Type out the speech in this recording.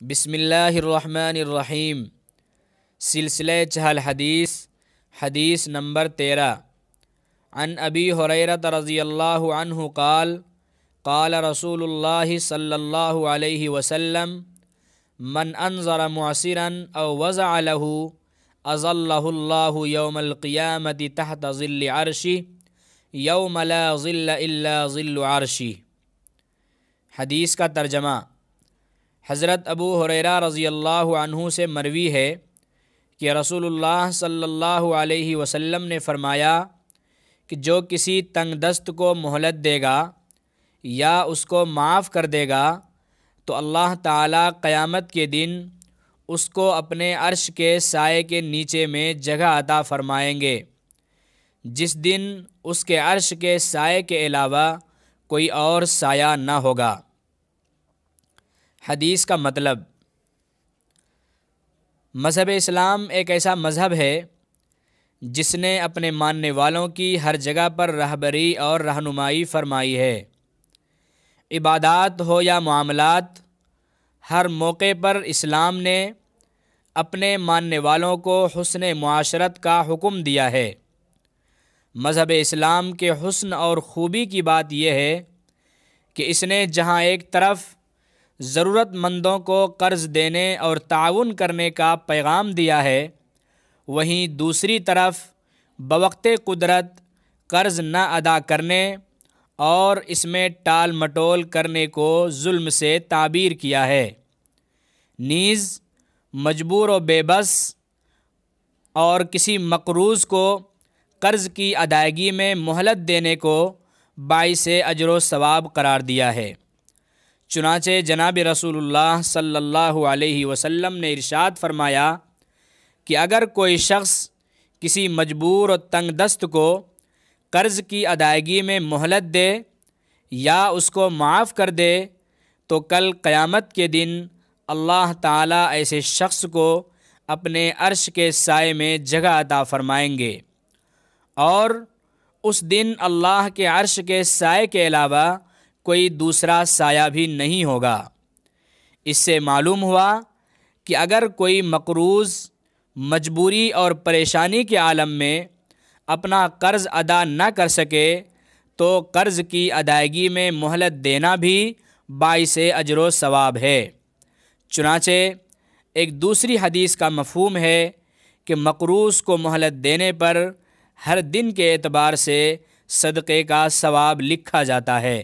بسم اللہ الرحمن الرحیم۔ سلسلہ چہل حدیث، حدیث نمبر 13۔ عن ابی ہریرہ رضی اللہ عنہ قال قال رسول اللہ صلی اللہ علیہ وسلم من انظر معسرا او وضع له اظلہ اللہ یوم القیامۃ تحت ظل عرشہ یوم لا ظل الا ظل عرشہ۔ حدیث کا ترجمہ۔ حضرت ابو ہریرہ رضی اللہ عنہ سے مروی ہے کہ رسول اللہ صلی اللہ علیہ وسلم نے فرمایا کہ جو کسی تنگ دست کو مہلت دے گا یا اس کو معاف کر دے گا تو اللہ تعالیٰ قیامت کے دن اس کو اپنے عرش کے سائے کے نیچے میں جگہ عطا فرمائیں گے، جس دن اس کے عرش کے سائے کے علاوہ کوئی اور سایہ نہ ہوگا۔ حدیث کا مطلب۔ مذہب اسلام ایک ایسا مذہب ہے جس نے اپنے ماننے والوں کی ہر جگہ پر رہبری اور رہنمائی فرمائی ہے۔ عبادات ہو یا معاملات، ہر موقع پر اسلام نے اپنے ماننے والوں کو حسن معاشرت کا حکم دیا ہے۔ مذہب اسلام کے حسن اور خوبی کی بات یہ ہے کہ اس نے جہاں ایک طرف ضرورت مندوں کو قرض دینے اور تعاون کرنے کا پیغام دیا ہے، وہیں دوسری طرف بوقت قدرت قرض نہ ادا کرنے اور اس میں ٹال مٹول کرنے کو ظلم سے تعبیر کیا ہے۔ نیز مجبور و بے بس اور کسی مقروض کو قرض کی ادائیگی میں مہلت دینے کو باعث اجر و ثواب قرار دیا ہے۔ چنانچہ جناب رسول اللہ صلی اللہ علیہ وسلم نے ارشاد فرمایا کہ اگر کوئی شخص کسی مجبور و تنگ دست کو قرض کی ادائیگی میں مہلت دے یا اس کو معاف کر دے تو کل قیامت کے دن اللہ تعالیٰ ایسے شخص کو اپنے عرش کے سائے میں جگہ عطا فرمائیں گے، اور اس دن اللہ کے عرش کے سائے کے علاوہ کوئی دوسرا سایہ بھی نہیں ہوگا۔ اس سے معلوم ہوا کہ اگر کوئی مقروض مجبوری اور پریشانی کے عالم میں اپنا قرض ادا نہ کر سکے تو قرض کی ادائیگی میں مہلت دینا بھی باعث اجر و ثواب ہے۔ چنانچہ ایک دوسری حدیث کا مفہوم ہے کہ مقروض کو مہلت دینے پر ہر دن کے اعتبار سے صدقے کا ثواب لکھا جاتا ہے۔